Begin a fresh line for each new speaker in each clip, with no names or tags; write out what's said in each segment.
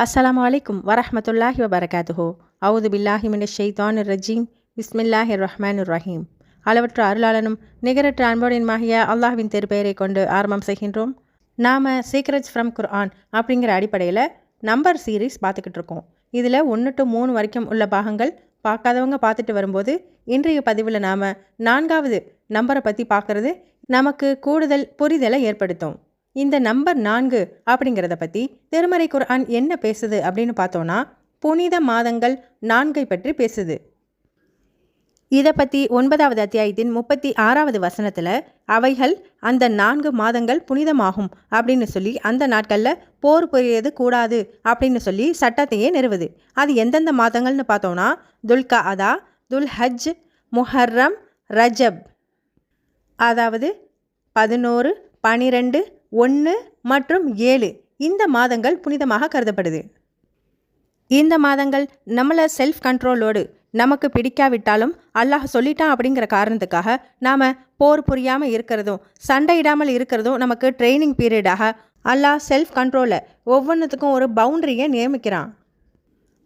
அஸ்ஸலாமு அலைக்கும் வரஹ்மத்துல்லாஹி வபரகாத்துஹு. அவுது பில்லாஹி மினஷ் ஷைத்தானிர் ரஜீம். பிஸ்மில்லாஹிர் ரஹ்மானிர் ரஹீம். அளவற்ற அருளாளனும் நிகரற்ற அன்போடின்மாகிய அல்லாஹ்வின் திருப்பெயரை கொண்டு ஆரம்பம் செய்கின்றோம். நாம் சீக்ரெட்ஸ் ஃப்ரம் குர்ஆன் அப்படிங்கிற அடிப்படையில் நம்பர் சீரீஸ் பார்த்துக்கிட்டு இருக்கோம். இதில் 1 to 3 வரைக்கும் உள்ள பாகங்கள் பார்க்காதவங்க பார்த்துட்டு வரும்போது இன்றைய பதிவில் நாம் 4வது நம்பரை பற்றி பார்க்குறது நமக்கு கூடுதல் புரிதலை ஏற்படுத்தும். இந்த நம்பர் 4 அப்படிங்கிறத பற்றி திருமறை குர்ஆன் என்ன பேசுது அப்படின்னு பார்த்தோன்னா, புனித மாதங்கள் 4 பற்றி பேசுது. இதை பற்றி 9வது அத்தியாயத்தின் 36வது வசனத்தில் அவைகள் அந்த 4 மாதங்கள் புனிதமாகும் அப்படின்னு சொல்லி அந்த நாட்களில் போர் புரியது கூடாது அப்படின்னு சொல்லி சட்டத்தையே நிறுவுது. அது எந்தெந்த மாதங்கள்னு பார்த்தோன்னா, துல்கஅதா, துல்ஹஜ், முஹர்ரம், ரஜப், அதாவது 11, 12, 1 மற்றும் 7 இந்த மாதங்கள் புனிதமாக கருதப்படுது. இந்த மாதங்கள் நம்மளை செல்ஃப் கண்ட்ரோலோடு நமக்கு பிடிக்காவிட்டாலும் அல்லாஹ் சொல்லிட்டான் அப்படிங்கிற காரணத்துக்காக நாம் போர் புரியாமல் இருக்கிறதும் சண்டையிடாமல் இருக்கிறதும் நமக்கு ட்ரைனிங் பீரியடாக அல்லாஹ் செல்ஃப் கண்ட்ரோலை ஒவ்வொன்றுத்துக்கும் ஒரு பவுண்டரியை நியமிக்கிறான்.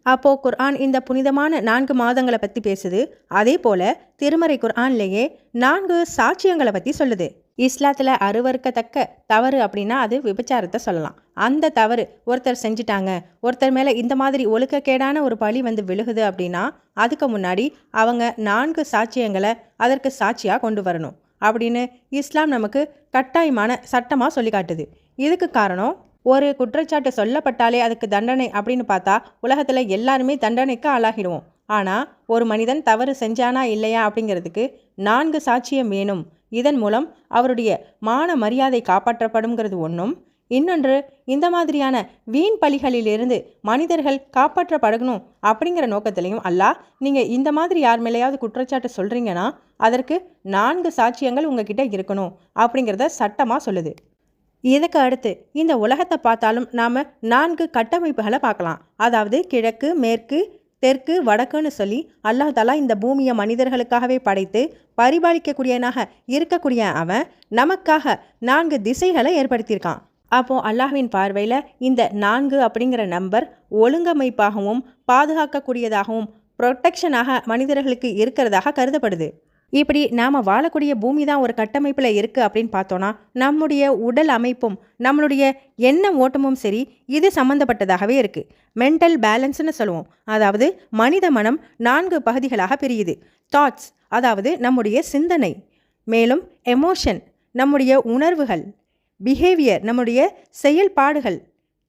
அப்போது குர்ஆன் இந்த புனிதமான 4 மாதங்களை பற்றி பேசுது. அதே போல் திருமறை குர்ஆன்லேயே 4 சாட்சியங்களை பற்றி சொல்லுது. இஸ்லாத்தில் அருவருக்கத்தக்க தவறு அப்படின்னா அது விபச்சாரத்தை சொல்லலாம். அந்த தவறு ஒருத்தர் செஞ்சிட்டாங்க, ஒருத்தர் மேலே இந்த மாதிரி ஒழுக்கக்கேடான ஒரு பழி வந்து விழுகுது அப்படின்னா அதுக்கு முன்னாடி அவங்க 4 சாட்சியங்களை அதற்கு சாட்சியாக கொண்டு வரணும் அப்படின்னு இஸ்லாம் நமக்கு கட்டாயமான சட்டமாக சொல்லி காட்டுது. இதுக்கு காரணம், ஒரு குற்றச்சாட்டு சொல்லப்பட்டாலே அதுக்கு தண்டனை அப்படின்னு பார்த்தா உலகத்தில் எல்லாருமே தண்டனைக்கு ஆளாகிடுவோம். ஆனால் ஒரு மனிதன் தவறு செஞ்சானா இல்லையா அப்படிங்கிறதுக்கு 4 சாட்சியம் வேணும். இதன் மூலம் அவருடைய மான மரியாதை காப்பாற்றப்படுங்கிறது ஒன்றும், இன்னொன்று இந்த மாதிரியான வீண் பழிகளிலிருந்து மனிதர்கள் காப்பாற்றப்படணும் அப்படிங்கிற நோக்கத்திலையும் அல்லாஹ் நீங்கள் இந்த மாதிரி யார் மேலேயாவது குற்றச்சாட்டு சொல்கிறீங்கன்னா அதற்கு 4 சாட்சியங்கள் உங்ககிட்ட இருக்கணும் அப்படிங்கிறத சட்டமாக சொல்லுது. இதுக்கு அடுத்து இந்த உலகத்தை பார்த்தாலும் நாம் 4 கட்டமைப்புகளை பார்க்கலாம். அதாவது கிழக்கு, மேற்கு, தெற்கு, வடக்குன்னு சொல்லி அல்லாஹ் தஆலா இந்த பூமியை மனிதர்களுக்காகவே படைத்து பரிபாலிக்கக்கூடியவனாக இருக்கக்கூடிய அவன் நமக்காக 4 திசைகளை ஏற்படுத்தியிருக்கான். அப்போது அல்லாஹ்வின் பார்வையில் இந்த 4 அப்படிங்கிற நம்பர் ஒழுங்கமைப்பாகவும் பாதுகாக்கக்கூடியதாகவும் ப்ரொட்டெக்ஷனாக மனிதர்களுக்கு இருக்கிறதாக கருதப்படுது. இப்படி நாம் வாழக்கூடிய பூமி தான் ஒரு கட்டமைப்பில் இருக்குது அப்படின்னு பார்த்தோன்னா நம்முடைய உடல் அமைப்பும் நம்மளுடைய எண்ண ஓட்டமும் சரி இது சம்மந்தப்பட்டதாகவே இருக்குது. மென்டல் பேலன்ஸ்னு சொல்லுவோம். அதாவது மனித மனம் 4 பகுதிகளாக பிரியுது. தாட்ஸ் அதாவது நம்முடைய சிந்தனை, மேலும் எமோஷன் நம்முடைய உணர்வுகள், பிஹேவியர் நம்முடைய செயல்பாடுகள்,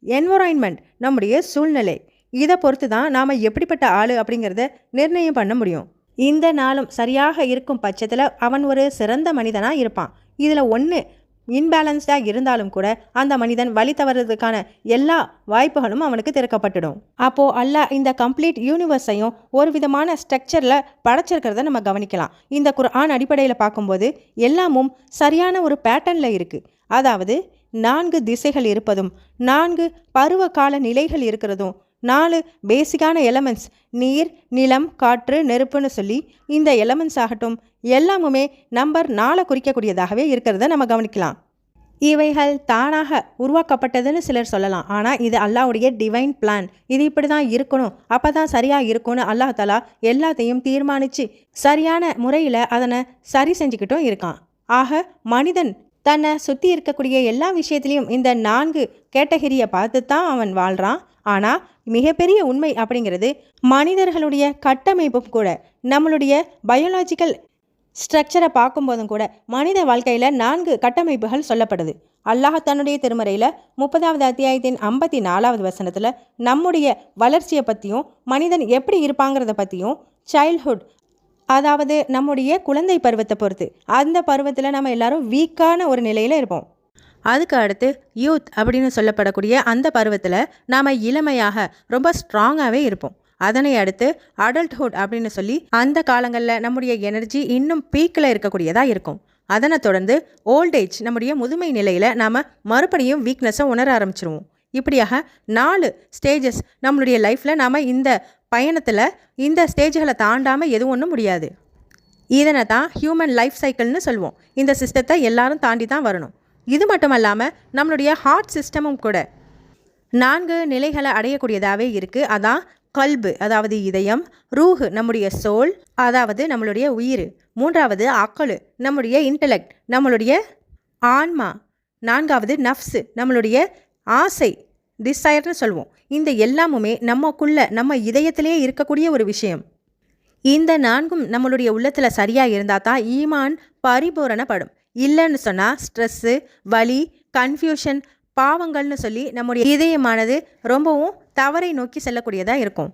என்விரான்மெண்ட் நம்முடைய சூழ்நிலை. இதை பொறுத்து தான் நாம் எப்படிப்பட்ட ஆள் அப்படிங்கிறத நிர்ணயம் பண்ண முடியும். இந்த நாளும் சரியாக இருக்கும் பட்சத்தில் அவன் ஒரு சிறந்த மனிதனாக இருப்பான். இதில் ஒன்று இன்பேலன்ஸ்டாக இருந்தாலும் கூட அந்த மனிதன் வழி தவறுறதுக்கான எல்லா வாய்ப்புகளும் அவனுக்கு திறக்கப்பட்டுடும். அப்போது அல்லாஹ் இந்த கம்ப்ளீட் யூனிவர்ஸையும் ஒரு விதமான ஸ்ட்ரக்சரில் படைச்சிருக்கிறத நம்ம கவனிக்கலாம். இந்த குர்ஆன் அடிப்படையில் பார்க்கும்போது எல்லாமும் சரியான ஒரு பேட்டர்னில் இருக்குது. அதாவது 4 திசைகள் இருப்பதும் 4 பருவ கால நிலைகள் இருக்கிறதும் 4 பேசிக்கான எலமெண்ட்ஸ் நீர், நிலம், காற்று, நெருப்புன்னு சொல்லி இந்த எலமெண்ட்ஸ் ஆகட்டும் எல்லாமுமே நம்பர் 4 குறிக்கக்கூடியதாகவே இருக்கிறத நம்ம கவனிக்கலாம். இவைகள் தானாக உருவாக்கப்பட்டதுன்னு சிலர் சொல்லலாம். ஆனால் இது அல்லாஹ்வுடைய டிவைன் பிளான். இது இப்படி தான் இருக்கணும், அப்போ தான் சரியாக இருக்கும்னு அல்லாஹ் தஆலா எல்லாத்தையும் தீர்மானித்து சரியான முறையில் அதனை சரி செஞ்சுக்கிட்டும் இருக்கான். ஆக மனிதன் தன்னை சுற்றி இருக்கக்கூடிய எல்லா விஷயத்துலையும் இந்த 4 கேட்டகரியை பார்த்து தான் அவன் வாழ்கிறான். ஆனால் மிகப்பெரிய உண்மை அப்படிங்கிறது மனிதர்களுடைய கட்டமைப்பும் கூட, நம்மளுடைய பயோலாஜிக்கல் ஸ்ட்ரக்சரை பார்க்கும்போதும் கூட மனித வாழ்க்கையில் 4 கட்டமைப்புகள் சொல்லப்படுது. அல்லாஹ் தன்னுடைய திருமறையில் 30வது அத்தியாயத்தின் 54வது வசனத்தில் நம்முடைய வளர்ச்சியை பற்றியும் மனிதன் எப்படி இருப்பாங்கிறத பற்றியும், சைல்ட்ஹுட் அதாவது நம்முடைய குழந்தை பருவத்தை பொறுத்து அந்த பருவத்தில் நம்ம எல்லாரும் வீக்கான ஒரு நிலையில் இருப்போம். அதுக்கு அடுத்து யூத் அப்படின்னு சொல்லப்படக்கூடிய அந்த பருவத்தில் நாம் இளமையாக ரொம்ப ஸ்ட்ராங்காகவே இருப்போம். அதனை அடுத்து அடல்ட்ஹுட் அப்படின்னு சொல்லி அந்த காலங்களில் நம்முடைய எனர்ஜி இன்னும் பீக்கில் இருக்கக்கூடியதாக இருக்கும். அதனை தொடர்ந்து ஓல்டேஜ் நம்முடைய முதுமை நிலையில் நாம் மறுபடியும் வீக்னஸை உணர ஆரம்பிச்சிருவோம். இப்படியாக 4 ஸ்டேஜஸ் நம்மளுடைய லைஃப்பில் நாம் இந்த பயணத்தில் இந்த ஸ்டேஜ்களை தாண்டாமல் எதுவும் ஒன்றும் முடியாது. இதனை தான் ஹியூமன் லைஃப் சைக்கிள்னு சொல்லுவோம். இந்த சிஸ்டத்தை எல்லாரும் தாண்டி தான் வரணும். இது மட்டும் இல்லாமல் நம்மளுடைய ஹார்ட் சிஸ்டமும் கூட 4 நிலைகளை அடையக்கூடியதாகவே இருக்குது. அதான் கல்பு, அதாவது இதயம்; ரூஹு, நம்முடைய சோல், அதாவது நம்மளுடைய உயிர்; 3வது அக்கலு, நம்முடைய இன்டலெக்ட், நம்மளுடைய ஆன்மா; 4வது நஃப்ஸு, நம்மளுடைய ஆசை, டிசைர்னு சொல்லுவோம். இந்த எல்லாமுமே நமக்குள்ள, நம்ம இதயத்திலேயே இருக்கக்கூடிய ஒரு விஷயம். இந்த 4ம் நம்மளுடைய உள்ளத்தில் சரியாக இருந்தால் தான் ஈமான் பரிபூரணப்படும். இல்லைன்னு சொன்னால் ஸ்ட்ரெஸ்ஸு, வலி, கன்ஃபியூஷன், பாவங்கள்னு சொல்லி நம்முடைய இதயமானது ரொம்பவும் தவறை நோக்கி செல்லக்கூடியதாக இருக்கும்.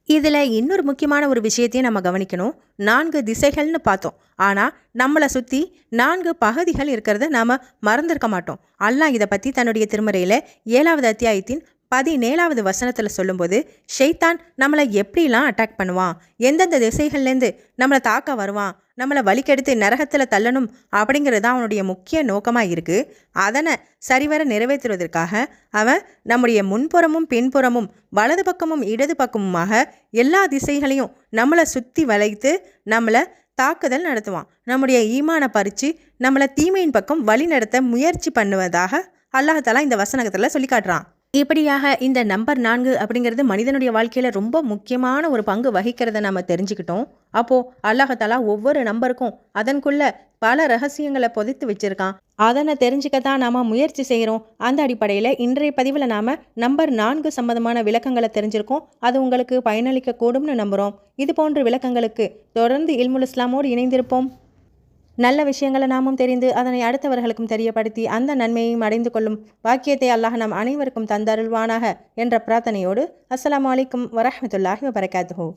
இதில் இன்னொரு முக்கியமான ஒரு விஷயத்தையும் நம்ம கவனிக்கணும். 4 திசைகள்னு பார்த்தோம். ஆனால் நம்மளை சுற்றி 4 பகுதிகள் இருக்கிறத நாம் மறந்துருக்க மாட்டோம். அல்லாஹ் இதை பற்றி தன்னுடைய திருமறையில் 7வது அத்தியாயத்தின் 17வது வசனத்தில் சொல்லும்போது, ஷைத்தான் நம்மளை எப்படிலாம் அட்டாக் பண்ணுவான், எந்தெந்த திசைகள்லேருந்து நம்மளை தாக்க வருவான், நம்மளை வலிக்கெடுத்து நரகத்தில் தள்ளணும் அப்படிங்கிறது தான் அவனுடைய முக்கிய நோக்கமாக இருக்குது. அதனை சரிவர நிறைவேற்றுவதற்காக அவன் நம்முடைய முன்புறமும் பின்புறமும் வலது பக்கமும் இடது பக்கமுமாக எல்லா திசைகளையும் நம்மளை சுற்றி வளைத்து நம்மளை தாக்குதல் நடத்துவான். நம்முடைய ஈமானை பறித்து நம்மளை தீமையின் பக்கம் வழி நடத்த முயற்சி பண்ணுவதாக அல்லாஹ் இந்த வசனத்தில் சொல்லி காட்டுறான். இப்படியாக இந்த நம்பர் 4 அப்படிங்கிறது மனிதனுடைய வாழ்க்கையில் ரொம்ப முக்கியமான ஒரு பங்கு வகிக்கிறத நம்ம தெரிஞ்சுக்கிட்டோம். அப்போது அல்லாஹ் ஒவ்வொரு நம்பருக்கும் அதன்குள்ள பல ரகசியங்களை பொதித்து வச்சுருக்கான். அதனை தெரிஞ்சுக்கத்தான் நாம் முயற்சி செய்கிறோம். அந்த அடிப்படையில் இன்றைய பதிவில் நாம் நம்பர் 4 சம்பந்தமான விளக்கங்களை தெரிஞ்சிருக்கோம். அது உங்களுக்கு பயனளிக்க கூடும்னு நம்புகிறோம். இது போன்ற விளக்கங்களுக்கு தொடர்ந்து இல்முல் இஸ்லாமோடு இணைந்திருப்போம். நல்ல விஷயங்களை நாமும் தெரிந்து அதனை அடுத்தவர்களுக்கும் தெரியப்படுத்தி அந்த நன்மையையும் அடைந்து கொள்ளும் வாக்கியத்தை அல்லாஹ் நம் அனைவருக்கும் தந்தருள்வானாக என்ற பிரார்த்தனையோடு அஸ்ஸலாமு அலைக்கும் வரஹ்மத்துல்லாஹி வபரகாத்துஹு.